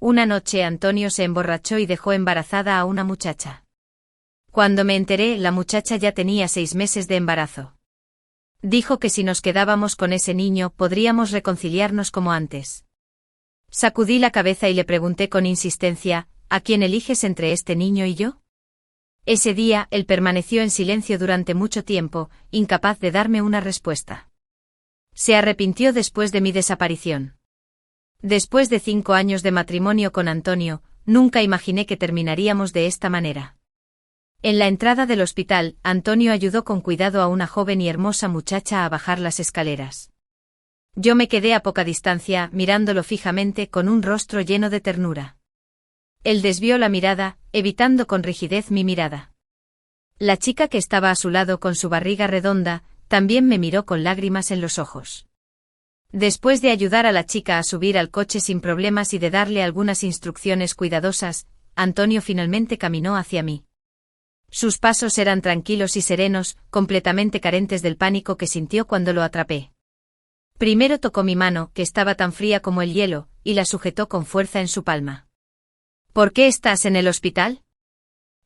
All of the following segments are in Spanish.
Una noche Antonio se emborrachó y dejó embarazada a una muchacha. Cuando me enteré, la muchacha ya tenía 6 meses de embarazo. Dijo que si nos quedábamos con ese niño podríamos reconciliarnos como antes. Sacudí la cabeza y le pregunté con insistencia, ¿a quién eliges entre este niño y yo? Ese día, él permaneció en silencio durante mucho tiempo, incapaz de darme una respuesta. Se arrepintió después de mi desaparición. Después de 5 años de matrimonio con Antonio, nunca imaginé que terminaríamos de esta manera. En la entrada del hospital, Antonio ayudó con cuidado a una joven y hermosa muchacha a bajar las escaleras. Yo me quedé a poca distancia, mirándolo fijamente con un rostro lleno de ternura. Él desvió la mirada, evitando con rigidez mi mirada. La chica que estaba a su lado con su barriga redonda, también me miró con lágrimas en los ojos. Después de ayudar a la chica a subir al coche sin problemas y de darle algunas instrucciones cuidadosas, Antonio finalmente caminó hacia mí. Sus pasos eran tranquilos y serenos, completamente carentes del pánico que sintió cuando lo atrapé. Primero tocó mi mano, que estaba tan fría como el hielo, y la sujetó con fuerza en su palma. ¿Por qué estás en el hospital?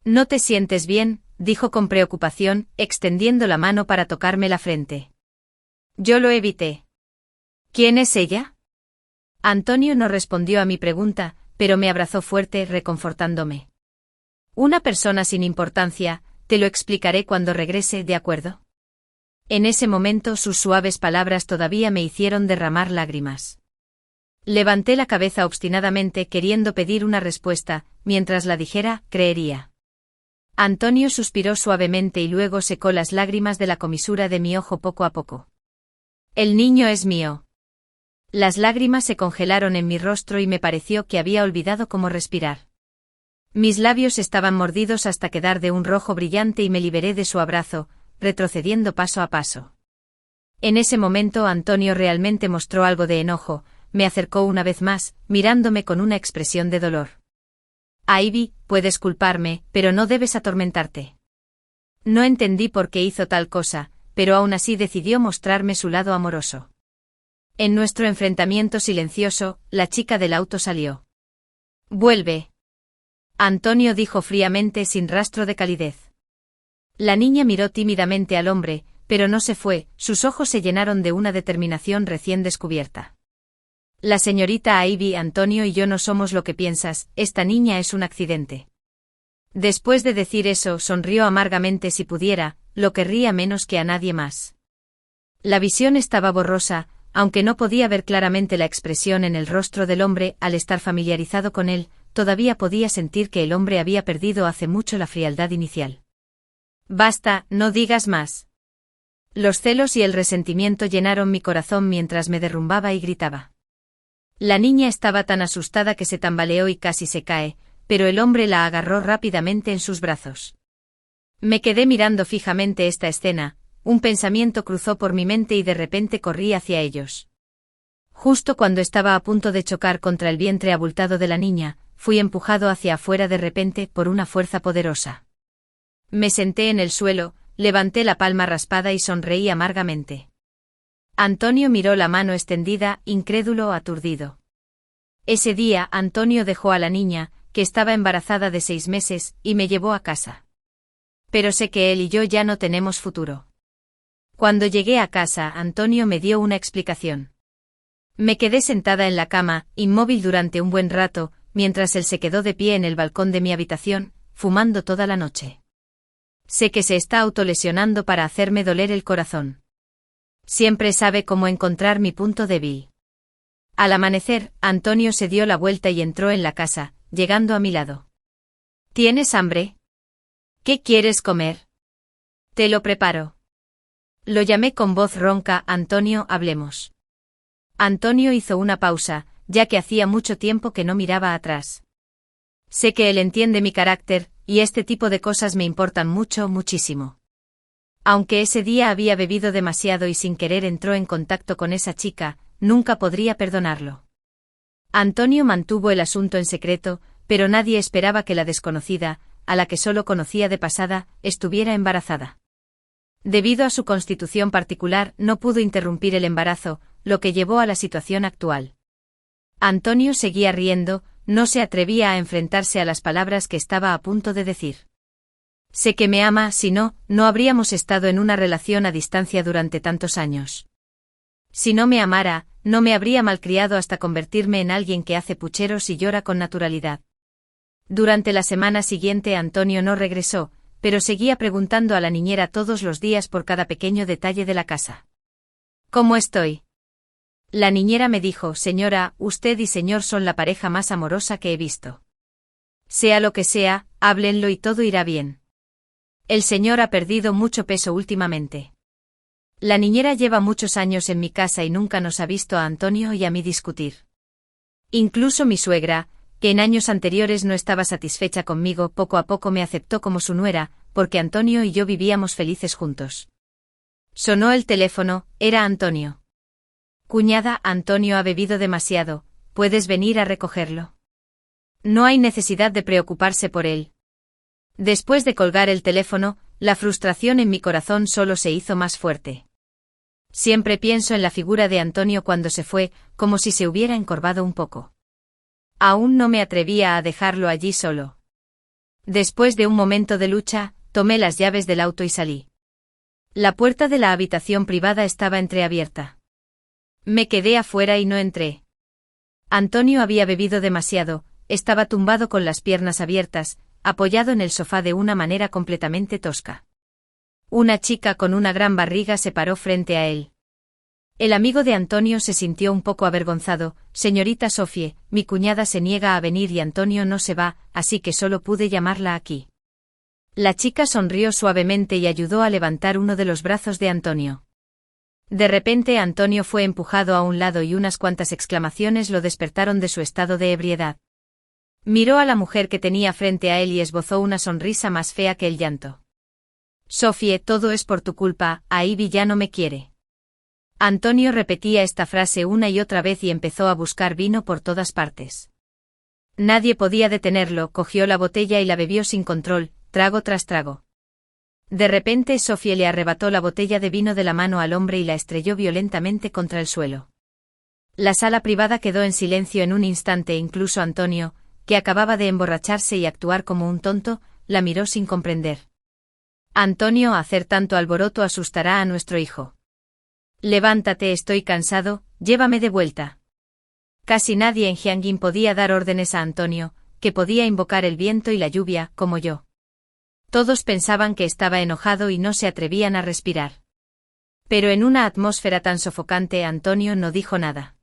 ¿No te sientes bien?, dijo con preocupación, extendiendo la mano para tocarme la frente. Yo lo evité. ¿Quién es ella? Antonio no respondió a mi pregunta, pero me abrazó fuerte, reconfortándome. Una persona sin importancia, te lo explicaré cuando regrese, ¿de acuerdo? En ese momento sus suaves palabras todavía me hicieron derramar lágrimas. Levanté la cabeza obstinadamente queriendo pedir una respuesta, mientras la dijera, creería. Antonio suspiró suavemente y luego secó las lágrimas de la comisura de mi ojo poco a poco. El niño es mío. Las lágrimas se congelaron en mi rostro y me pareció que había olvidado cómo respirar. Mis labios estaban mordidos hasta quedar de un rojo brillante y me liberé de su abrazo, retrocediendo paso a paso. En ese momento Antonio realmente mostró algo de enojo, me acercó una vez más, mirándome con una expresión de dolor. Ivy, puedes culparme, pero no debes atormentarte. No entendí por qué hizo tal cosa, pero aún así decidió mostrarme su lado amoroso. En nuestro enfrentamiento silencioso, la chica del auto salió. Vuelve. Antonio dijo fríamente sin rastro de calidez. La niña miró tímidamente al hombre, pero no se fue, sus ojos se llenaron de una determinación recién descubierta. La señorita Ivy, Antonio y yo no somos lo que piensas, esta niña es un accidente. Después de decir eso, sonrió amargamente. Si pudiera, lo querría menos que a nadie más. La visión estaba borrosa, aunque no podía ver claramente la expresión en el rostro del hombre. Al estar familiarizado con él, todavía podía sentir que el hombre había perdido hace mucho la frialdad inicial. Basta, no digas más. Los celos y el resentimiento llenaron mi corazón mientras me derrumbaba y gritaba. La niña estaba tan asustada que se tambaleó y casi se cae, pero el hombre la agarró rápidamente en sus brazos. Me quedé mirando fijamente esta escena, un pensamiento cruzó por mi mente y de repente corrí hacia ellos. Justo cuando estaba a punto de chocar contra el vientre abultado de la niña, fui empujado hacia afuera de repente por una fuerza poderosa. Me senté en el suelo, levanté la palma raspada y sonreí amargamente. Antonio miró la mano extendida, incrédulo, aturdido. Ese día Antonio dejó a la niña, que estaba embarazada de 6 meses, y me llevó a casa. Pero sé que él y yo ya no tenemos futuro. Cuando llegué a casa, Antonio me dio una explicación. Me quedé sentada en la cama, inmóvil durante un buen rato, mientras él se quedó de pie en el balcón de mi habitación, fumando toda la noche. Sé que se está autolesionando para hacerme doler el corazón. Siempre sabe cómo encontrar mi punto débil. Al amanecer, Antonio se dio la vuelta y entró en la casa, llegando a mi lado. ¿Tienes hambre? ¿Qué quieres comer? Te lo preparo. Lo llamé con voz ronca. Antonio, hablemos. Antonio hizo una pausa, ya que hacía mucho tiempo que no miraba atrás. Sé que él entiende mi carácter, y este tipo de cosas me importan mucho, muchísimo. Aunque ese día había bebido demasiado y sin querer entró en contacto con esa chica, nunca podría perdonarlo. Antonio mantuvo el asunto en secreto, pero nadie esperaba que la desconocida, a la que solo conocía de pasada, estuviera embarazada. Debido a su constitución particular, no pudo interrumpir el embarazo, lo que llevó a la situación actual. Antonio seguía riendo, no se atrevía a enfrentarse a las palabras que estaba a punto de decir. Sé que me ama, si no, no habríamos estado en una relación a distancia durante tantos años. Si no me amara, no me habría malcriado hasta convertirme en alguien que hace pucheros y llora con naturalidad. Durante la semana siguiente Antonio no regresó, pero seguía preguntando a la niñera todos los días por cada pequeño detalle de la casa. ¿Cómo estoy? La niñera me dijo: señora, usted y señor son la pareja más amorosa que he visto. Sea lo que sea, háblenlo y todo irá bien. El señor ha perdido mucho peso últimamente. La niñera lleva muchos años en mi casa y nunca nos ha visto a Antonio y a mí discutir. Incluso mi suegra, que en años anteriores no estaba satisfecha conmigo, poco a poco me aceptó como su nuera, porque Antonio y yo vivíamos felices juntos. Sonó el teléfono, era Antonio. Cuñada, Antonio ha bebido demasiado, ¿puedes venir a recogerlo? No hay necesidad de preocuparse por él. Después de colgar el teléfono, la frustración en mi corazón solo se hizo más fuerte. Siempre pienso en la figura de Antonio cuando se fue, como si se hubiera encorvado un poco. Aún no me atrevía a dejarlo allí solo. Después de un momento de lucha, tomé las llaves del auto y salí. La puerta de la habitación privada estaba entreabierta. Me quedé afuera y no entré. Antonio había bebido demasiado, estaba tumbado con las piernas abiertas, apoyado en el sofá de una manera completamente tosca. Una chica con una gran barriga se paró frente a él. El amigo de Antonio se sintió un poco avergonzado. Señorita Sofie, mi cuñada se niega a venir y Antonio no se va, así que solo pude llamarla aquí. La chica sonrió suavemente y ayudó a levantar uno de los brazos de Antonio. De repente Antonio fue empujado a un lado y unas cuantas exclamaciones lo despertaron de su estado de ebriedad. Miró a la mujer que tenía frente a él y esbozó una sonrisa más fea que el llanto. Sofie, todo es por tu culpa, Ivy ya no me quiere. Antonio repetía esta frase una y otra vez y empezó a buscar vino por todas partes. Nadie podía detenerlo, cogió la botella y la bebió sin control, trago tras trago. De repente Sofie le arrebató la botella de vino de la mano al hombre y la estrelló violentamente contra el suelo. La sala privada quedó en silencio en un instante e incluso Antonio, que acababa de emborracharse y actuar como un tonto, la miró sin comprender. Antonio, hacer tanto alboroto asustará a nuestro hijo. Levántate, estoy cansado, llévame de vuelta. Casi nadie en Jiangyin podía dar órdenes a Antonio, que podía invocar el viento y la lluvia, como yo. Todos pensaban que estaba enojado y no se atrevían a respirar. Pero en una atmósfera tan sofocante Antonio no dijo nada.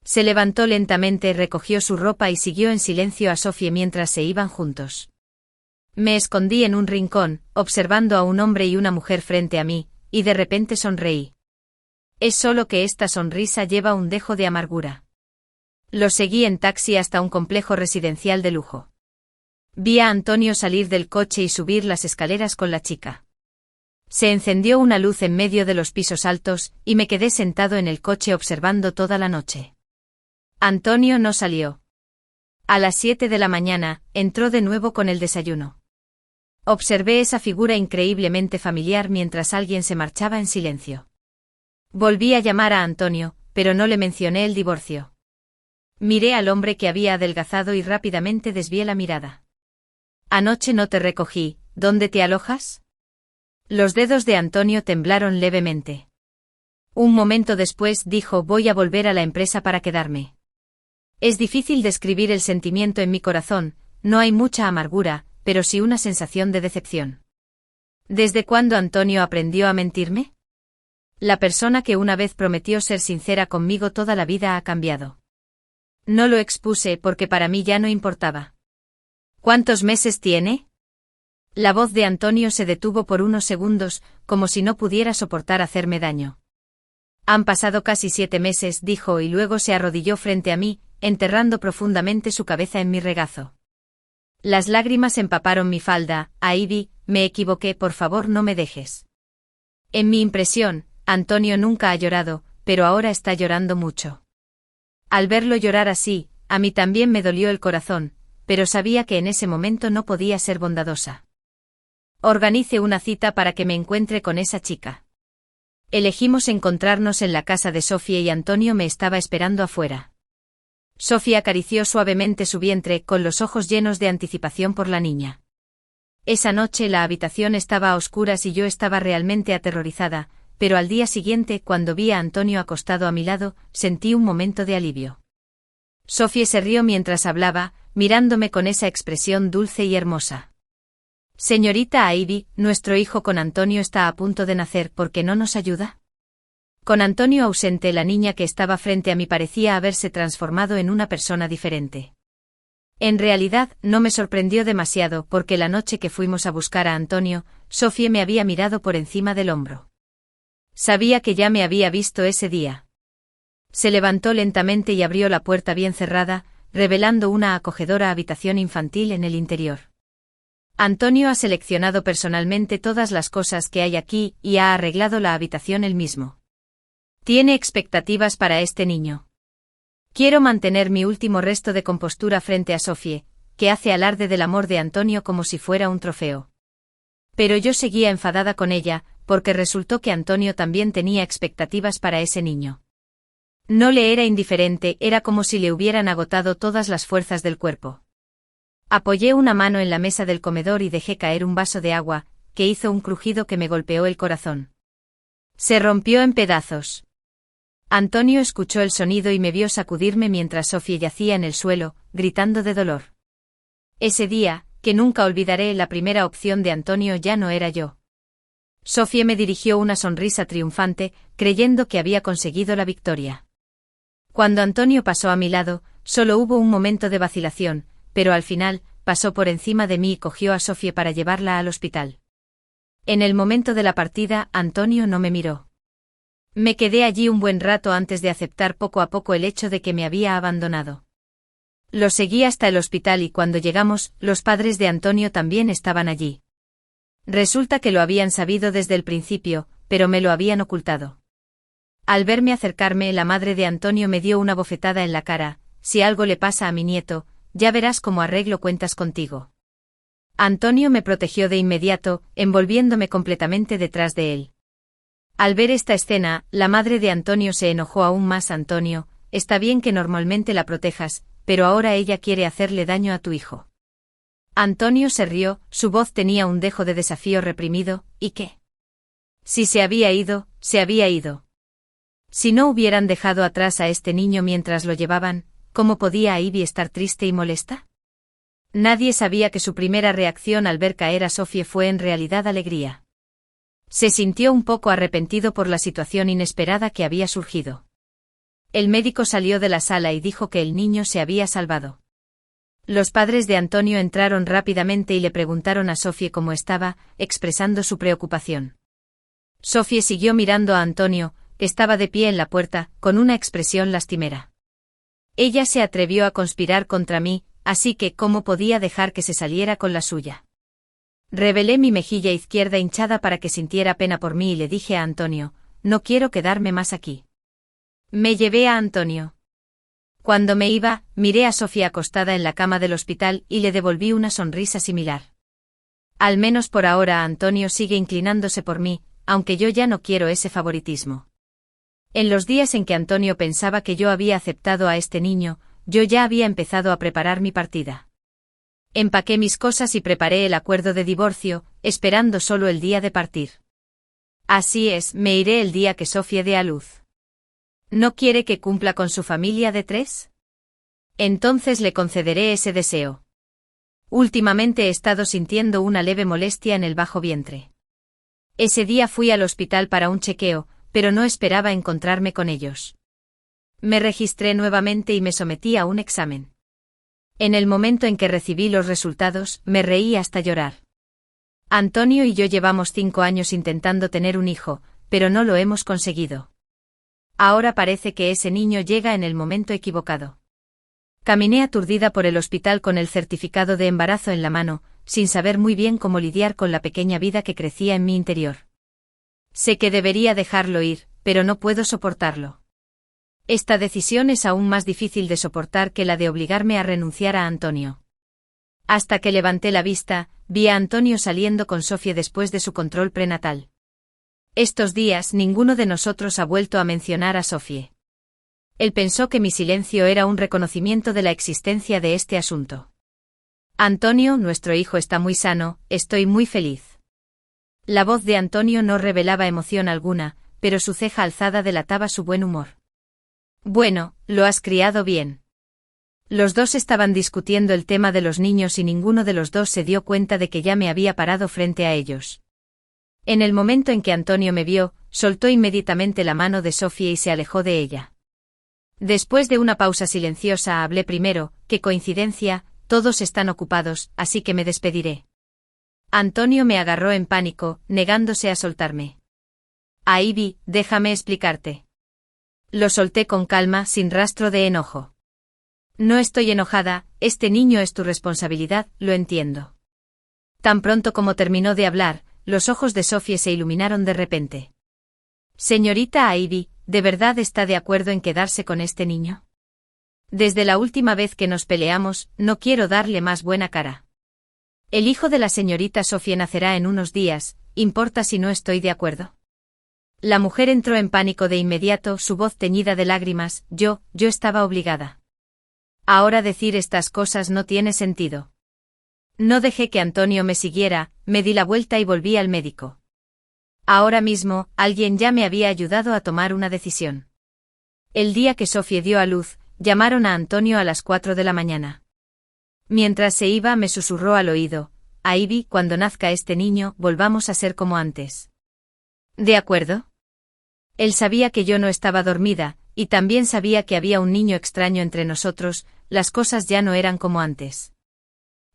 Se levantó lentamente, recogió su ropa y siguió en silencio a Sofie mientras se iban juntos. Me escondí en un rincón, observando a un hombre y una mujer frente a mí, y de repente sonreí. Es solo que esta sonrisa lleva un dejo de amargura. Lo seguí en taxi hasta un complejo residencial de lujo. Vi a Antonio salir del coche y subir las escaleras con la chica. Se encendió una luz en medio de los pisos altos, y me quedé sentado en el coche observando toda la noche. Antonio no salió. A las 7 de la mañana, entró de nuevo con el desayuno. Observé esa figura increíblemente familiar mientras alguien se marchaba en silencio. Volví a llamar a Antonio, pero no le mencioné el divorcio. Miré al hombre que había adelgazado y rápidamente desvié la mirada. Anoche no te recogí, ¿dónde te alojas? Los dedos de Antonio temblaron levemente. Un momento después dijo: voy a volver a la empresa para quedarme. Es difícil describir el sentimiento en mi corazón, no hay mucha amargura, pero sí una sensación de decepción. ¿Desde cuándo Antonio aprendió a mentirme? La persona que una vez prometió ser sincera conmigo toda la vida ha cambiado. No lo expuse porque para mí ya no importaba. ¿Cuántos meses tiene? La voz de Antonio se detuvo por unos segundos, como si no pudiera soportar hacerme daño. Han pasado casi 7 meses, dijo, y luego se arrodilló frente a mí, enterrando profundamente su cabeza en mi regazo. Las lágrimas empaparon mi falda. Ivy, me equivoqué, por favor no me dejes. En mi impresión, Antonio nunca ha llorado, pero ahora está llorando mucho. Al verlo llorar así, a mí también me dolió el corazón, pero sabía que en ese momento no podía ser bondadosa. Organice una cita para que me encuentre con esa chica. Elegimos encontrarnos en la casa de Sofie y Antonio me estaba esperando afuera. Sofía acarició suavemente su vientre con los ojos llenos de anticipación por la niña. Esa noche la habitación estaba a oscuras y yo estaba realmente aterrorizada, pero al día siguiente, cuando vi a Antonio acostado a mi lado, sentí un momento de alivio. Sofía se rió mientras hablaba, mirándome con esa expresión dulce y hermosa. Señorita Ivy, nuestro hijo con Antonio está a punto de nacer, ¿por qué no nos ayuda? Con Antonio ausente, la niña que estaba frente a mí parecía haberse transformado en una persona diferente. En realidad, no me sorprendió demasiado porque la noche que fuimos a buscar a Antonio, Sofía me había mirado por encima del hombro. Sabía que ya me había visto ese día. Se levantó lentamente y abrió la puerta bien cerrada, revelando una acogedora habitación infantil en el interior. Antonio ha seleccionado personalmente todas las cosas que hay aquí y ha arreglado la habitación él mismo. Tiene expectativas para este niño. Quiero mantener mi último resto de compostura frente a Sofía, que hace alarde del amor de Antonio como si fuera un trofeo. Pero yo seguía enfadada con ella, porque resultó que Antonio también tenía expectativas para ese niño. No le era indiferente, era como si le hubieran agotado todas las fuerzas del cuerpo. Apoyé una mano en la mesa del comedor y dejé caer un vaso de agua, que hizo un crujido que me golpeó el corazón. Se rompió en pedazos. Antonio escuchó el sonido y me vio sacudirme mientras Sofía yacía en el suelo, gritando de dolor. Ese día, que nunca olvidaré, la primera opción de Antonio ya no era yo. Sofía me dirigió una sonrisa triunfante, creyendo que había conseguido la victoria. Cuando Antonio pasó a mi lado, solo hubo un momento de vacilación, pero al final, pasó por encima de mí y cogió a Sofía para llevarla al hospital. En el momento de la partida, Antonio no me miró. Me quedé allí un buen rato antes de aceptar poco a poco el hecho de que me había abandonado. Lo seguí hasta el hospital y cuando llegamos, los padres de Antonio también estaban allí. Resulta que lo habían sabido desde el principio, pero me lo habían ocultado. Al verme acercarme, la madre de Antonio me dio una bofetada en la cara: si algo le pasa a mi nieto, ya verás cómo arreglo cuentas contigo. Antonio me protegió de inmediato, envolviéndome completamente detrás de él. Al ver esta escena, la madre de Antonio se enojó aún más. Antonio, está bien que normalmente la protejas, pero ahora ella quiere hacerle daño a tu hijo. Antonio se rió, su voz tenía un dejo de desafío reprimido. ¿Y qué? Si se había ido, se había ido. Si no hubieran dejado atrás a este niño mientras lo llevaban, ¿cómo podía Ivy estar triste y molesta? Nadie sabía que su primera reacción al ver caer a Sofía fue en realidad alegría. Se sintió un poco arrepentido por la situación inesperada que había surgido. El médico salió de la sala y dijo que el niño se había salvado. Los padres de Antonio entraron rápidamente y le preguntaron a Sofía cómo estaba, expresando su preocupación. Sofía siguió mirando a Antonio, que estaba de pie en la puerta, con una expresión lastimera. Ella se atrevió a conspirar contra mí, así que ¿cómo podía dejar que se saliera con la suya? Revelé mi mejilla izquierda hinchada para que sintiera pena por mí y le dije a Antonio: no quiero quedarme más aquí. Me llevé a Antonio. Cuando me iba, miré a Sofía acostada en la cama del hospital y le devolví una sonrisa similar. Al menos por ahora Antonio sigue inclinándose por mí, aunque yo ya no quiero ese favoritismo. En los días en que Antonio pensaba que yo había aceptado a este niño, yo ya había empezado a preparar mi partida. Empaqué mis cosas y preparé el acuerdo de divorcio, esperando solo el día de partir. Así es, me iré el día que Sofía dé a luz. ¿No quiere que cumpla con su familia de 3? Entonces le concederé ese deseo. Últimamente he estado sintiendo una leve molestia en el bajo vientre. Ese día fui al hospital para un chequeo, pero no esperaba encontrarme con ellos. Me registré nuevamente y me sometí a un examen. En el momento en que recibí los resultados, me reí hasta llorar. Antonio y yo llevamos 5 años intentando tener un hijo, pero no lo hemos conseguido. Ahora parece que ese niño llega en el momento equivocado. Caminé aturdida por el hospital con el certificado de embarazo en la mano, sin saber muy bien cómo lidiar con la pequeña vida que crecía en mi interior. Sé que debería dejarlo ir, pero no puedo soportarlo. Esta decisión es aún más difícil de soportar que la de obligarme a renunciar a Antonio. Hasta que levanté la vista, vi a Antonio saliendo con Sofía después de su control prenatal. Estos días ninguno de nosotros ha vuelto a mencionar a Sofía. Él pensó que mi silencio era un reconocimiento de la existencia de este asunto. Antonio, nuestro hijo está muy sano, estoy muy feliz. La voz de Antonio no revelaba emoción alguna, pero su ceja alzada delataba su buen humor. Bueno, lo has criado bien. Los dos estaban discutiendo el tema de los niños y ninguno de los dos se dio cuenta de que ya me había parado frente a ellos. En el momento en que Antonio me vio, soltó inmediatamente la mano de Sofía y se alejó de ella. Después de una pausa silenciosa hablé primero, qué coincidencia, todos están ocupados, así que me despediré. Antonio me agarró en pánico, negándose a soltarme. Ivy, déjame explicarte. Lo solté con calma, sin rastro de enojo. No estoy enojada, este niño es tu responsabilidad, lo entiendo. Tan pronto como terminó de hablar, los ojos de Sophie se iluminaron de repente. Señorita Ivy, ¿de verdad está de acuerdo en quedarse con este niño? Desde la última vez que nos peleamos, no quiero darle más buena cara. El hijo de la señorita Sophie nacerá en unos días, ¿importa si no estoy de acuerdo? La mujer entró en pánico de inmediato, su voz teñida de lágrimas, yo estaba obligada. Ahora decir estas cosas no tiene sentido. No dejé que Antonio me siguiera, me di la vuelta y volví al médico. Ahora mismo, alguien ya me había ayudado a tomar una decisión. El día que Sophie dio a luz, llamaron a Antonio a las 4 de la mañana. Mientras se iba me susurró al oído, Ivy, cuando nazca este niño, volvamos a ser como antes. ¿De acuerdo? Él sabía que yo no estaba dormida, y también sabía que había un niño extraño entre nosotros, las cosas ya no eran como antes.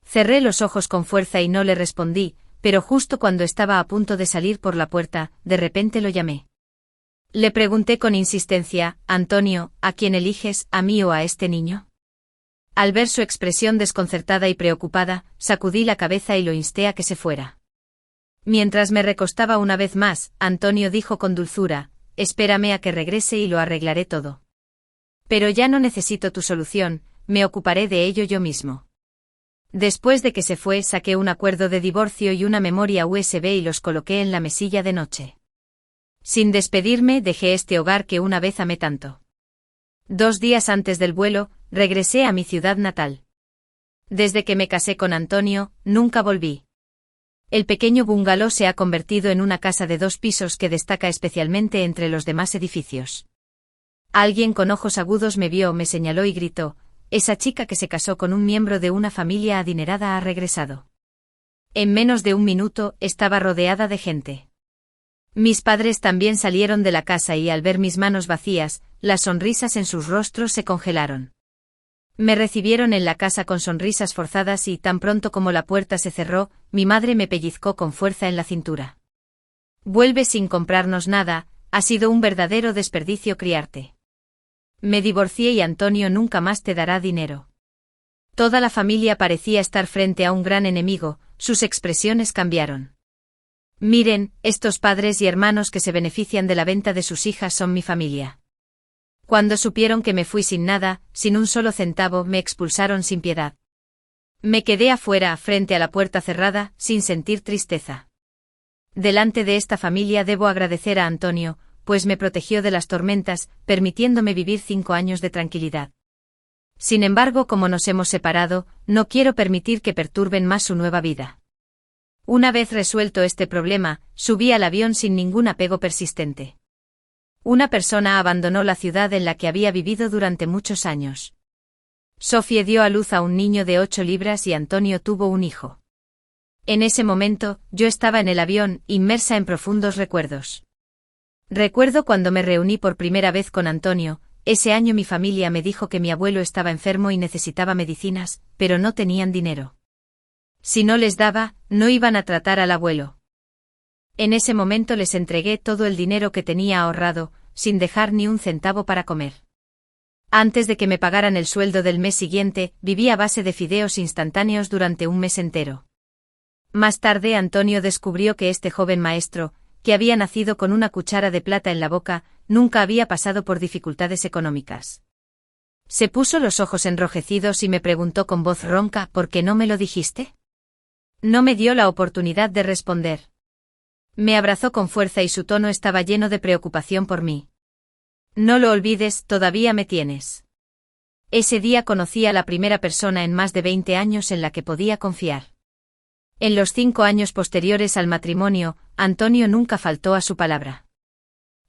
Cerré los ojos con fuerza y no le respondí, pero justo cuando estaba a punto de salir por la puerta, de repente lo llamé. Le pregunté con insistencia, Antonio, ¿a quién eliges, a mí o a este niño? Al ver su expresión desconcertada y preocupada, sacudí la cabeza y lo insté a que se fuera. Mientras me recostaba una vez más, Antonio dijo con dulzura, espérame a que regrese y lo arreglaré todo. Pero ya no necesito tu solución, me ocuparé de ello yo mismo. Después de que se fue, saqué un acuerdo de divorcio y una memoria USB y los coloqué en la mesilla de noche. Sin despedirme, dejé este hogar que una vez amé tanto. 2 días antes del vuelo, regresé a mi ciudad natal. Desde que me casé con Antonio, nunca volví. El pequeño bungalow se ha convertido en una casa de 2 pisos que destaca especialmente entre los demás edificios. Alguien con ojos agudos me vio, me señaló y gritó, esa chica que se casó con un miembro de una familia adinerada ha regresado. En menos de 1 minuto, estaba rodeada de gente. Mis padres también salieron de la casa y al ver mis manos vacías, las sonrisas en sus rostros se congelaron. Me recibieron en la casa con sonrisas forzadas y tan pronto como la puerta se cerró, mi madre me pellizcó con fuerza en la cintura. Vuelve sin comprarnos nada, ha sido un verdadero desperdicio criarte. Me divorcié y Antonio nunca más te dará dinero. Toda la familia parecía estar frente a un gran enemigo, sus expresiones cambiaron. Miren, estos padres y hermanos que se benefician de la venta de sus hijas son mi familia. Cuando supieron que me fui sin nada, sin un solo centavo, me expulsaron sin piedad. Me quedé afuera, frente a la puerta cerrada, sin sentir tristeza. Delante de esta familia debo agradecer a Antonio, pues me protegió de las tormentas, permitiéndome vivir 5 años de tranquilidad. Sin embargo, como nos hemos separado, no quiero permitir que perturben más su nueva vida. Una vez resuelto este problema, subí al avión sin ningún apego persistente. Una persona abandonó la ciudad en la que había vivido durante muchos años. Sophie dio a luz a un niño de 8 libras y Antonio tuvo un hijo. En ese momento, yo estaba en el avión, inmersa en profundos recuerdos. Recuerdo cuando me reuní por primera vez con Antonio, ese año mi familia me dijo que mi abuelo estaba enfermo y necesitaba medicinas, pero no tenían dinero. Si no les daba, no iban a tratar al abuelo. En ese momento les entregué todo el dinero que tenía ahorrado, sin dejar ni un centavo para comer. Antes de que me pagaran el sueldo del mes siguiente, viví a base de fideos instantáneos durante un mes entero. Más tarde Antonio descubrió que este joven maestro, que había nacido con una cuchara de plata en la boca, nunca había pasado por dificultades económicas. Se puso los ojos enrojecidos y me preguntó con voz ronca, ¿por qué no me lo dijiste? No me dio la oportunidad de responder. Me abrazó con fuerza y su tono estaba lleno de preocupación por mí. No lo olvides, todavía me tienes. Ese día conocí a la primera persona en más de 20 años en la que podía confiar. En los 5 años posteriores al matrimonio, Antonio nunca faltó a su palabra.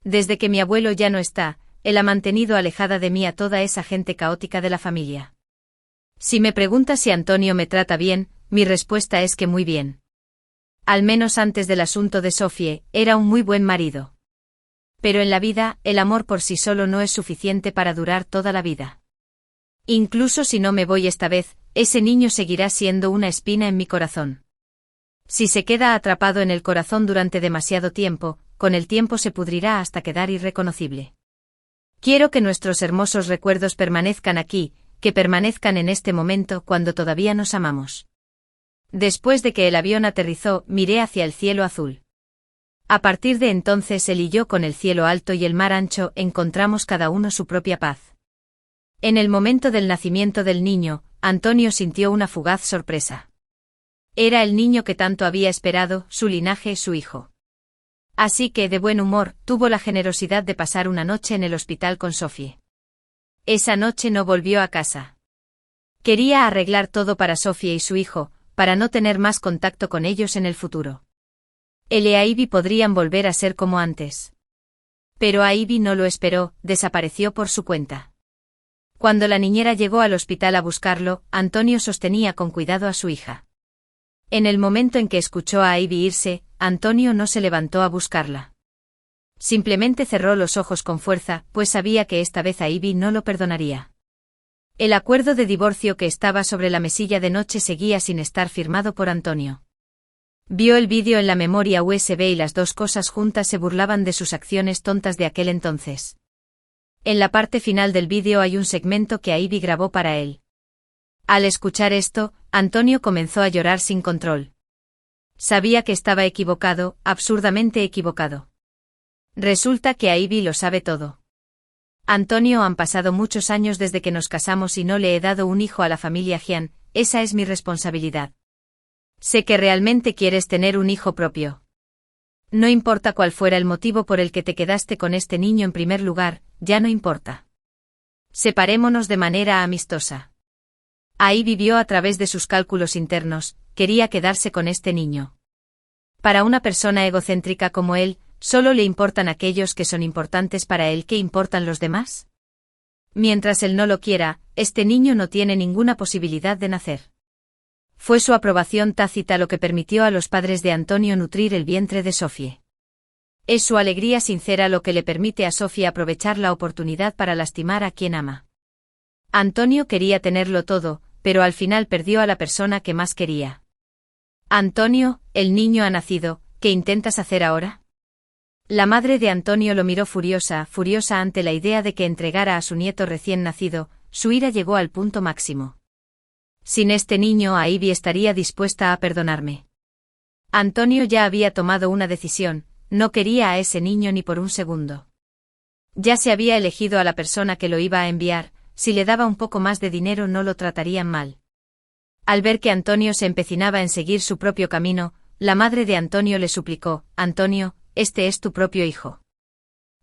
Desde que mi abuelo ya no está, él ha mantenido alejada de mí a toda esa gente caótica de la familia. Si me preguntas si Antonio me trata bien, mi respuesta es que muy bien. Al menos antes del asunto de Sofie, era un muy buen marido. Pero en la vida, el amor por sí solo no es suficiente para durar toda la vida. Incluso si no me voy esta vez, ese niño seguirá siendo una espina en mi corazón. Si se queda atrapado en el corazón durante demasiado tiempo, con el tiempo se pudrirá hasta quedar irreconocible. Quiero que nuestros hermosos recuerdos permanezcan aquí, que permanezcan en este momento cuando todavía nos amamos. Después de que el avión aterrizó, miré hacia el cielo azul. A partir de entonces él y yo, con el cielo alto y el mar ancho, encontramos cada uno su propia paz. En el momento del nacimiento del niño, Antonio sintió una fugaz sorpresa. Era el niño que tanto había esperado, su linaje, su hijo. Así que, de buen humor, tuvo la generosidad de pasar una noche en el hospital con Sofie. Esa noche no volvió a casa. Quería arreglar todo para Sofie y su hijo, para no tener más contacto con ellos en el futuro. Él y Ivy podrían volver a ser como antes. Pero Ivy no lo esperó, desapareció por su cuenta. Cuando la niñera llegó al hospital a buscarlo, Antonio sostenía con cuidado a su hija. En el momento en que escuchó a Ivy irse, Antonio no se levantó a buscarla. Simplemente cerró los ojos con fuerza, pues sabía que esta vez a Ivy no lo perdonaría. El acuerdo de divorcio que estaba sobre la mesilla de noche seguía sin estar firmado por Antonio. Vio el vídeo en la memoria USB y las dos cosas juntas se burlaban de sus acciones tontas de aquel entonces. En la parte final del vídeo hay un segmento que Ivy grabó para él. Al escuchar esto, Antonio comenzó a llorar sin control. Sabía que estaba equivocado, absurdamente equivocado. Resulta que Ivy lo sabe todo. Antonio, han pasado muchos años desde que nos casamos y no le he dado un hijo a la familia Gian, esa es mi responsabilidad. Sé que realmente quieres tener un hijo propio. No importa cuál fuera el motivo por el que te quedaste con este niño en primer lugar, ya no importa. Separémonos de manera amistosa. Ahí vivió a través de sus cálculos internos, quería quedarse con este niño. Para una persona egocéntrica como él, ¿solo le importan aquellos que son importantes para él? ¿Qué importan los demás? Mientras él no lo quiera, este niño no tiene ninguna posibilidad de nacer. Fue su aprobación tácita lo que permitió a los padres de Antonio nutrir el vientre de Sofie. Es su alegría sincera lo que le permite a Sofie aprovechar la oportunidad para lastimar a quien ama. Antonio quería tenerlo todo, pero al final perdió a la persona que más quería. Antonio, el niño ha nacido, ¿qué intentas hacer ahora? La madre de Antonio lo miró furiosa ante la idea de que entregara a su nieto recién nacido, su ira llegó al punto máximo. Sin este niño, Ivy estaría dispuesta a perdonarme. Antonio ya había tomado una decisión, no quería a ese niño ni por un segundo. Ya se había elegido a la persona que lo iba a enviar, si le daba un poco más de dinero no lo tratarían mal. Al ver que Antonio se empecinaba en seguir su propio camino, la madre de Antonio le suplicó: Antonio, este es tu propio hijo.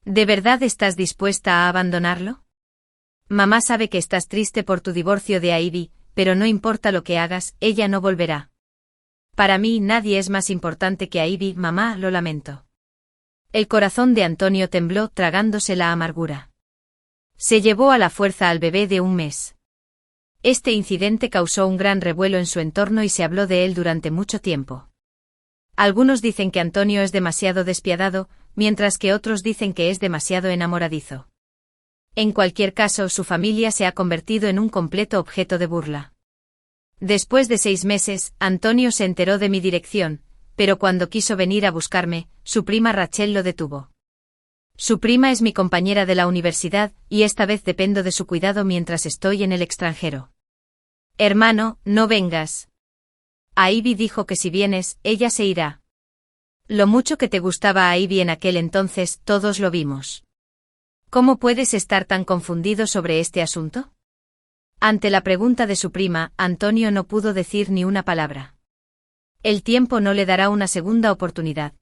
¿De verdad estás dispuesta a abandonarlo? Mamá sabe que estás triste por tu divorcio de Ivy, pero no importa lo que hagas, ella no volverá. Para mí nadie es más importante que Ivy, mamá, lo lamento. El corazón de Antonio tembló tragándose la amargura. Se llevó a la fuerza al bebé de 1 mes. Este incidente causó un gran revuelo en su entorno y se habló de él durante mucho tiempo. Algunos dicen que Antonio es demasiado despiadado, mientras que otros dicen que es demasiado enamoradizo. En cualquier caso, su familia se ha convertido en un completo objeto de burla. Después de 6 meses, Antonio se enteró de mi dirección, pero cuando quiso venir a buscarme, su prima Rachel lo detuvo. Su prima es mi compañera de la universidad, y esta vez dependo de su cuidado mientras estoy en el extranjero. Hermano, no vengas. A Ivy dijo que si vienes, ella se irá. Lo mucho que te gustaba a Ivy en aquel entonces, todos lo vimos. ¿Cómo puedes estar tan confundido sobre este asunto? Ante la pregunta de su prima, Antonio no pudo decir ni una palabra. El tiempo no le dará una segunda oportunidad.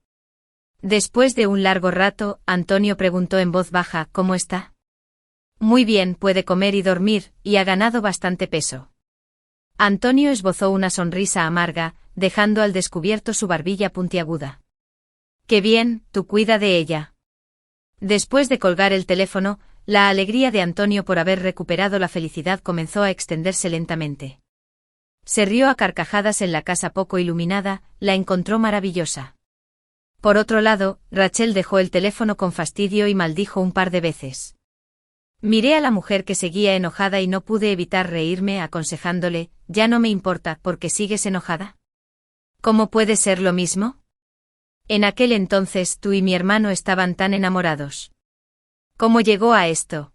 Después de un largo rato, Antonio preguntó en voz baja: ¿Cómo está? Muy bien, puede comer y dormir, y ha ganado bastante peso. Antonio esbozó una sonrisa amarga, dejando al descubierto su barbilla puntiaguda. Qué bien, tú cuida de ella. Después de colgar el teléfono, la alegría de Antonio por haber recuperado la felicidad comenzó a extenderse lentamente. Se rió a carcajadas en la casa poco iluminada, la encontró maravillosa. Por otro lado, Rachel dejó el teléfono con fastidio y maldijo un par de veces. Miré a la mujer que seguía enojada y no pude evitar reírme aconsejándole, ya no me importa, ¿porque sigues enojada? ¿Cómo puede ser lo mismo? En aquel entonces tú y mi hermano estaban tan enamorados. ¿Cómo llegó a esto?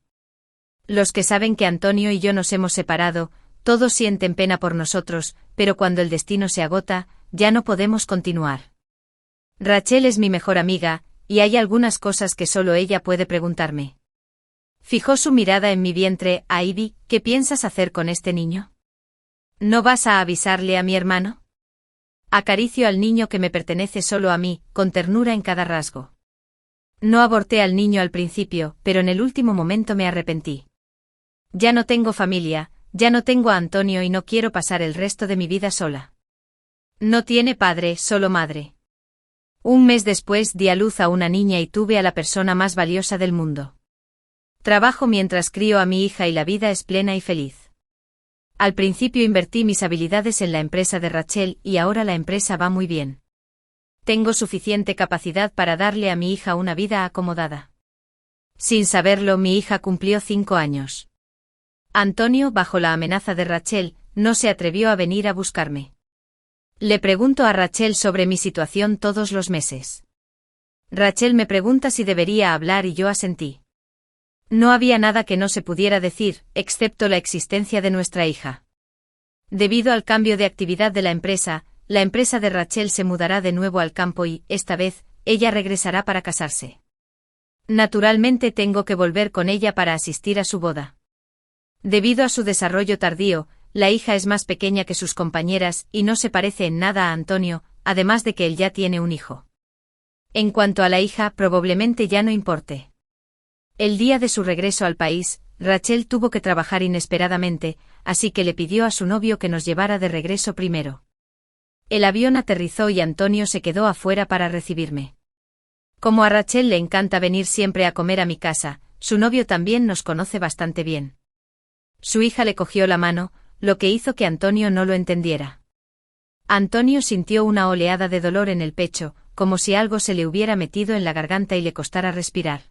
Los que saben que Antonio y yo nos hemos separado, todos sienten pena por nosotros, pero cuando el destino se agota, ya no podemos continuar. Rachel es mi mejor amiga, y hay algunas cosas que solo ella puede preguntarme. Fijó su mirada en mi vientre. Ivy, ¿qué piensas hacer con este niño? ¿No vas a avisarle a mi hermano? Acaricio al niño que me pertenece solo a mí, con ternura en cada rasgo. No aborté al niño al principio, pero en el último momento me arrepentí. Ya no tengo familia, ya no tengo a Antonio y no quiero pasar el resto de mi vida sola. No tiene padre, solo madre. Un mes después di a luz a una niña y tuve a la persona más valiosa del mundo. Trabajo mientras crío a mi hija y la vida es plena y feliz. Al principio invertí mis habilidades en la empresa de Rachel y ahora la empresa va muy bien. Tengo suficiente capacidad para darle a mi hija una vida acomodada. Sin saberlo, mi hija cumplió 5 años. Antonio, bajo la amenaza de Rachel, no se atrevió a venir a buscarme. Le pregunto a Rachel sobre mi situación todos los meses. Rachel me pregunta si debería hablar y yo asentí. No había nada que no se pudiera decir, excepto la existencia de nuestra hija. Debido al cambio de actividad de la empresa de Rachel se mudará de nuevo al campo y, esta vez, ella regresará para casarse. Naturalmente tengo que volver con ella para asistir a su boda. Debido a su desarrollo tardío, la hija es más pequeña que sus compañeras y no se parece en nada a Antonio, además de que él ya tiene un hijo. En cuanto a la hija, probablemente ya no importe. El día de su regreso al país, Rachel tuvo que trabajar inesperadamente, así que le pidió a su novio que nos llevara de regreso primero. El avión aterrizó y Antonio se quedó afuera para recibirme. Como a Rachel le encanta venir siempre a comer a mi casa, su novio también nos conoce bastante bien. Su hija le cogió la mano, lo que hizo que Antonio no lo entendiera. Antonio sintió una oleada de dolor en el pecho, como si algo se le hubiera metido en la garganta y le costara respirar.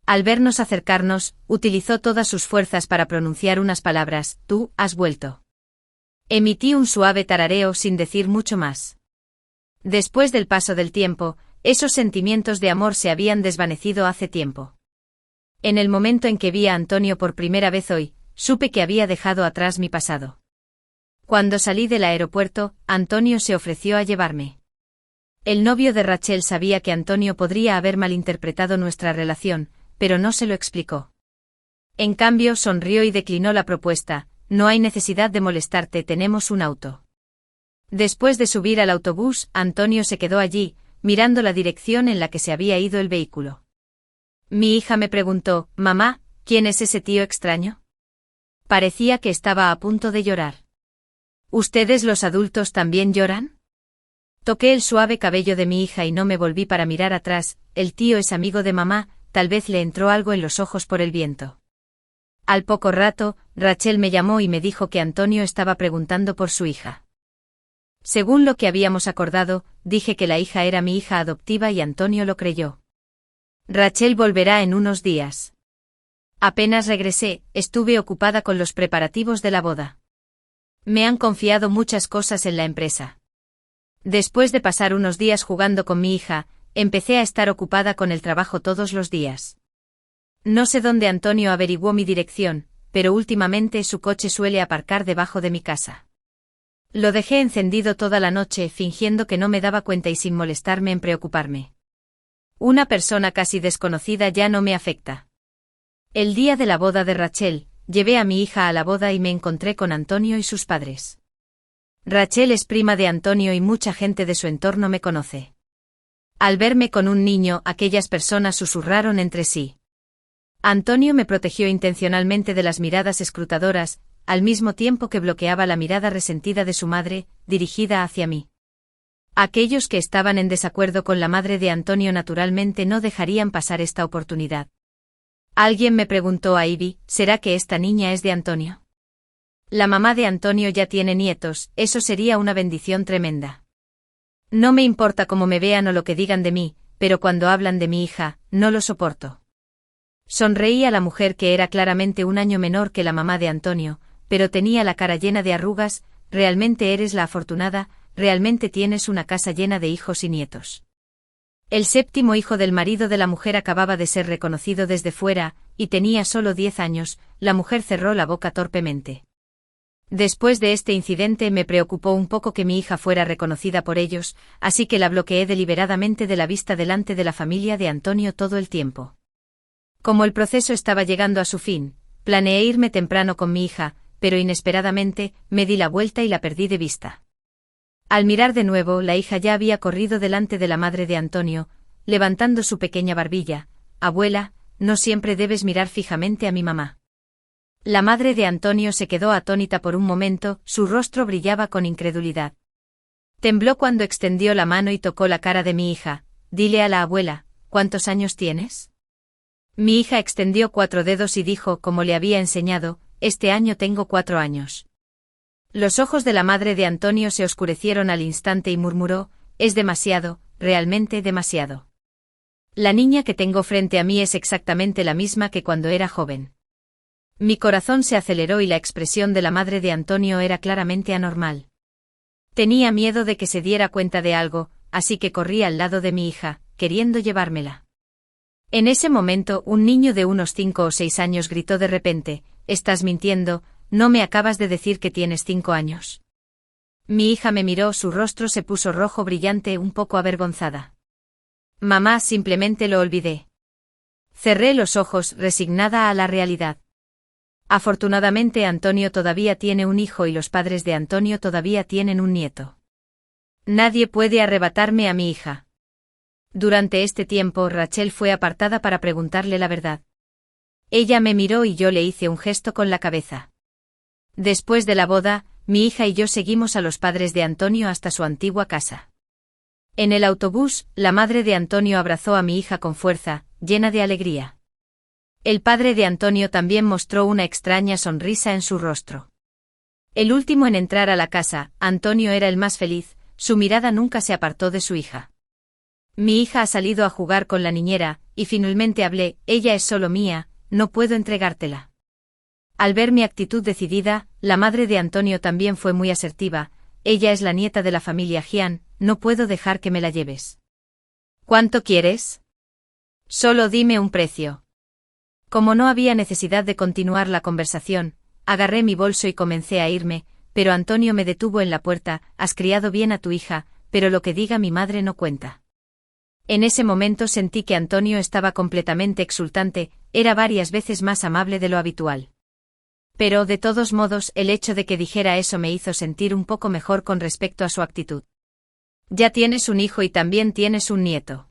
Al vernos acercarnos, utilizó todas sus fuerzas para pronunciar unas palabras: «Tú, has vuelto». Emití un suave tarareo sin decir mucho más. Después del paso del tiempo, esos sentimientos de amor se habían desvanecido hace tiempo. En el momento en que vi a Antonio por primera vez hoy, supe que había dejado atrás mi pasado. Cuando salí del aeropuerto, Antonio se ofreció a llevarme. El novio de Rachel sabía que Antonio podría haber malinterpretado nuestra relación, pero no se lo explicó. En cambio, sonrió y declinó la propuesta: «No hay necesidad de molestarte, tenemos un auto». Después de subir al autobús, Antonio se quedó allí, mirando la dirección en la que se había ido el vehículo. Mi hija me preguntó: «Mamá, ¿quién es ese tío extraño?». Parecía que estaba a punto de llorar. ¿Ustedes los adultos también lloran? Toqué el suave cabello de mi hija y no me volví para mirar atrás. El tío es amigo de mamá, tal vez le entró algo en los ojos por el viento. Al poco rato, Rachel me llamó y me dijo que Antonio estaba preguntando por su hija. Según lo que habíamos acordado, dije que la hija era mi hija adoptiva y Antonio lo creyó. Rachel volverá en unos días. Apenas regresé, estuve ocupada con los preparativos de la boda. Me han confiado muchas cosas en la empresa. Después de pasar unos días jugando con mi hija, empecé a estar ocupada con el trabajo todos los días. No sé dónde Antonio averiguó mi dirección, pero últimamente su coche suele aparcar debajo de mi casa. Lo dejé encendido toda la noche fingiendo que no me daba cuenta y sin molestarme en preocuparme. Una persona casi desconocida ya no me afecta. El día de la boda de Rachel, llevé a mi hija a la boda y me encontré con Antonio y sus padres. Rachel es prima de Antonio y mucha gente de su entorno me conoce. Al verme con un niño, aquellas personas susurraron entre sí: Antonio me protegió intencionalmente de las miradas escrutadoras, al mismo tiempo que bloqueaba la mirada resentida de su madre, dirigida hacia mí. Aquellos que estaban en desacuerdo con la madre de Antonio naturalmente no dejarían pasar esta oportunidad. Alguien me preguntó a Ivy, ¿será que esta niña es de Antonio? La mamá de Antonio ya tiene nietos, eso sería una bendición tremenda. No me importa cómo me vean o lo que digan de mí, pero cuando hablan de mi hija, no lo soporto. Sonreí a la mujer que era claramente un año menor que la mamá de Antonio, pero tenía la cara llena de arrugas. Realmente eres la afortunada, realmente tienes una casa llena de hijos y nietos. El séptimo hijo del marido de la mujer acababa de ser reconocido desde fuera, y tenía solo 10 años, la mujer cerró la boca torpemente. Después de este incidente me preocupó un poco que mi hija fuera reconocida por ellos, así que la bloqueé deliberadamente de la vista delante de la familia de Antonio todo el tiempo. Como el proceso estaba llegando a su fin, planeé irme temprano con mi hija, pero inesperadamente, me di la vuelta y la perdí de vista. Al mirar de nuevo, la hija ya había corrido delante de la madre de Antonio, levantando su pequeña barbilla. Abuela, no siempre debes mirar fijamente a mi mamá. La madre de Antonio se quedó atónita por un momento, su rostro brillaba con incredulidad. Tembló cuando extendió la mano y tocó la cara de mi hija. Dile a la abuela, ¿cuántos años tienes? Mi hija extendió 4 dedos y dijo, como le había enseñado, este año tengo 4 años. Los ojos de la madre de Antonio se oscurecieron al instante y murmuró, es demasiado, realmente demasiado. La niña que tengo frente a mí es exactamente la misma que cuando era joven. Mi corazón se aceleró y la expresión de la madre de Antonio era claramente anormal. Tenía miedo de que se diera cuenta de algo, así que corrí al lado de mi hija, queriendo llevármela. En ese momento, un niño de unos 5 o 6 años gritó de repente, «Estás mintiendo, ¿no me acabas de decir que tienes 5 años?» Mi hija me miró, su rostro se puso rojo brillante, un poco avergonzada. Mamá, simplemente lo olvidé. Cerré los ojos, resignada a la realidad. Afortunadamente Antonio todavía tiene un hijo y los padres de Antonio todavía tienen un nieto. Nadie puede arrebatarme a mi hija. Durante este tiempo Rachel fue apartada para preguntarle la verdad. Ella me miró y yo le hice un gesto con la cabeza. Después de la boda, mi hija y yo seguimos a los padres de Antonio hasta su antigua casa. En el autobús, la madre de Antonio abrazó a mi hija con fuerza, llena de alegría. El padre de Antonio también mostró una extraña sonrisa en su rostro. El último en entrar a la casa, Antonio era el más feliz, su mirada nunca se apartó de su hija. Mi hija ha salido a jugar con la niñera, y finalmente hablé, ella es solo mía, no puedo entregártela. Al ver mi actitud decidida, la madre de Antonio también fue muy asertiva, ella es la nieta de la familia Jian, no puedo dejar que me la lleves. ¿Cuánto quieres? Solo dime un precio. Como no había necesidad de continuar la conversación, agarré mi bolso y comencé a irme, pero Antonio me detuvo en la puerta, has criado bien a tu hija, pero lo que diga mi madre no cuenta. En ese momento sentí que Antonio estaba completamente exultante, era varias veces más amable de lo habitual. Pero, de todos modos, el hecho de que dijera eso me hizo sentir un poco mejor con respecto a su actitud. Ya tienes un hijo y también tienes un nieto.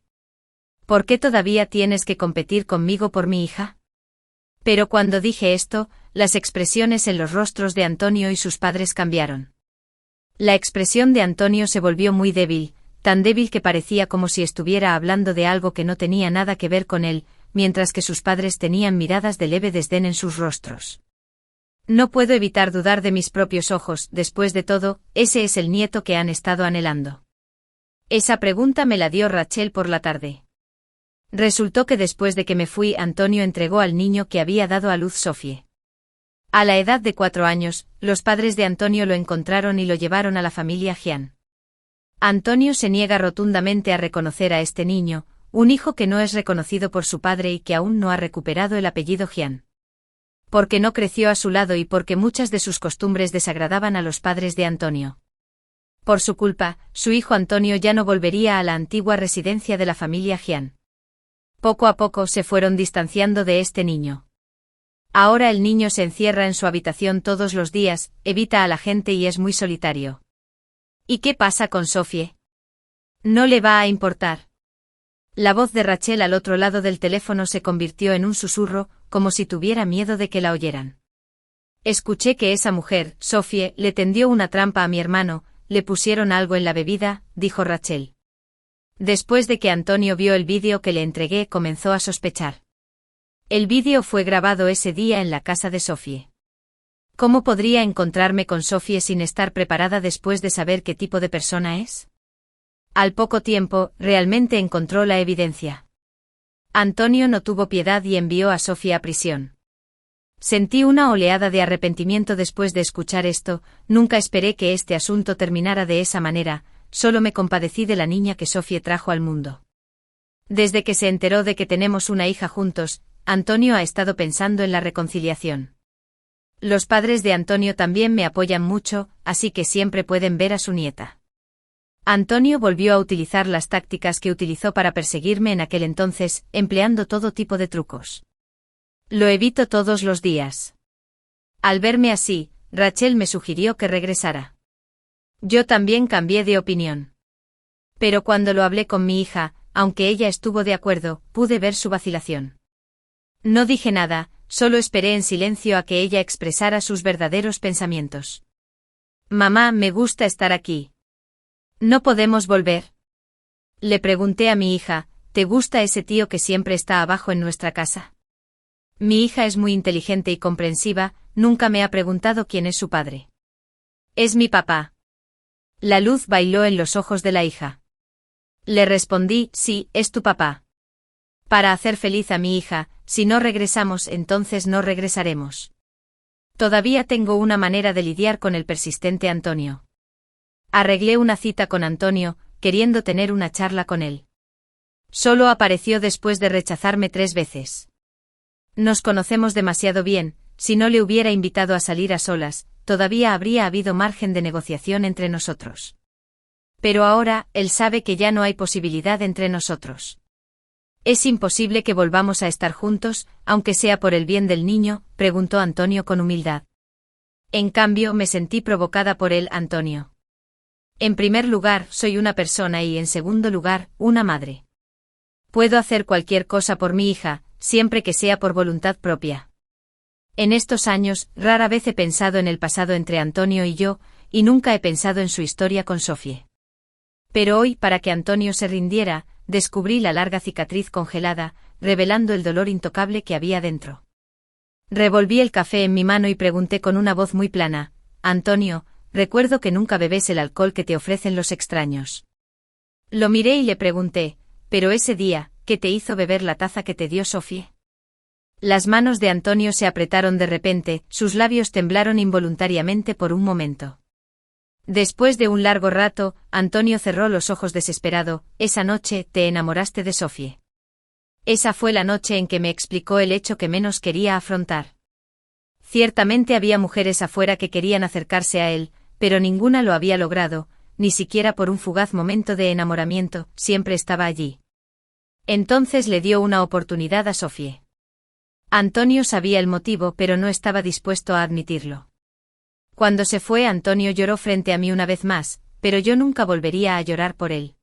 ¿Por qué todavía tienes que competir conmigo por mi hija? Pero cuando dije esto, las expresiones en los rostros de Antonio y sus padres cambiaron. La expresión de Antonio se volvió muy débil, tan débil que parecía como si estuviera hablando de algo que no tenía nada que ver con él, mientras que sus padres tenían miradas de leve desdén en sus rostros. No puedo evitar dudar de mis propios ojos, después de todo, ese es el nieto que han estado anhelando. Esa pregunta me la dio Rachel por la tarde. Resultó que después de que me fui, Antonio entregó al niño que había dado a luz Sophie. A la edad de 4 años, los padres de Antonio lo encontraron y lo llevaron a la familia Jian. Antonio se niega rotundamente a reconocer a este niño, un hijo que no es reconocido por su padre y que aún no ha recuperado el apellido Jian. Porque no creció a su lado y porque muchas de sus costumbres desagradaban a los padres de Antonio. Por su culpa, su hijo Antonio ya no volvería a la antigua residencia de la familia Jian. Poco a poco se fueron distanciando de este niño. Ahora el niño se encierra en su habitación todos los días, evita a la gente y es muy solitario. ¿Y qué pasa con Sophie? No le va a importar. La voz de Rachel al otro lado del teléfono se convirtió en un susurro, como si tuviera miedo de que la oyeran. Escuché que esa mujer, Sophie, le tendió una trampa a mi hermano, le pusieron algo en la bebida, dijo Rachel. Después de que Antonio vio el vídeo que le entregué, comenzó a sospechar. El vídeo fue grabado ese día en la casa de Sophie. ¿Cómo podría encontrarme con Sophie sin estar preparada después de saber qué tipo de persona es? Al poco tiempo, realmente encontró la evidencia. Antonio no tuvo piedad y envió a Sophie a prisión. Sentí una oleada de arrepentimiento después de escuchar esto, nunca esperé que este asunto terminara de esa manera, solo me compadecí de la niña que Sophie trajo al mundo. Desde que se enteró de que tenemos una hija juntos, Antonio ha estado pensando en la reconciliación. Los padres de Antonio también me apoyan mucho, así que siempre pueden ver a su nieta. Antonio volvió a utilizar las tácticas que utilizó para perseguirme en aquel entonces, empleando todo tipo de trucos. Lo evito todos los días. Al verme así, Rachel me sugirió que regresara. Yo también cambié de opinión. Pero cuando lo hablé con mi hija, aunque ella estuvo de acuerdo, pude ver su vacilación. No dije nada, solo esperé en silencio a que ella expresara sus verdaderos pensamientos. Mamá, me gusta estar aquí. ¿No podemos volver? Le pregunté a mi hija, ¿te gusta ese tío que siempre está abajo en nuestra casa? Mi hija es muy inteligente y comprensiva, nunca me ha preguntado quién es su padre. Es mi papá. La luz bailó en los ojos de la hija. Le respondí, sí, es tu papá. Para hacer feliz a mi hija, si no regresamos, entonces no regresaremos. Todavía tengo una manera de lidiar con el persistente Antonio. Arreglé una cita con Antonio, queriendo tener una charla con él. Solo apareció después de rechazarme 3 veces. Nos conocemos demasiado bien, si no le hubiera invitado a salir a solas, todavía habría habido margen de negociación entre nosotros. Pero ahora, él sabe que ya no hay posibilidad entre nosotros. ¿Es imposible que volvamos a estar juntos, aunque sea por el bien del niño?, preguntó Antonio con humildad. En cambio, me sentí provocada por él, Antonio. En primer lugar, soy una persona y en segundo lugar, una madre. Puedo hacer cualquier cosa por mi hija, siempre que sea por voluntad propia. En estos años, rara vez he pensado en el pasado entre Antonio y yo, y nunca he pensado en su historia con Sophie. Pero hoy, para que Antonio se rindiera, descubrí la larga cicatriz congelada, revelando el dolor intocable que había dentro. Revolví el café en mi mano y pregunté con una voz muy plana, Antonio, recuerdo que nunca bebes el alcohol que te ofrecen los extraños. Lo miré y le pregunté, pero ese día, ¿qué te hizo beber la taza que te dio Sophie? Las manos de Antonio se apretaron de repente, sus labios temblaron involuntariamente por un momento. Después de un largo rato, Antonio cerró los ojos desesperado. Esa noche, te enamoraste de Sophie. Esa fue la noche en que me explicó el hecho que menos quería afrontar. Ciertamente había mujeres afuera que querían acercarse a él, pero ninguna lo había logrado, ni siquiera por un fugaz momento de enamoramiento, siempre estaba allí. Entonces le dio una oportunidad a Sophie. Antonio sabía el motivo, pero no estaba dispuesto a admitirlo. Cuando se fue, Antonio lloró frente a mí una vez más, pero yo nunca volvería a llorar por él.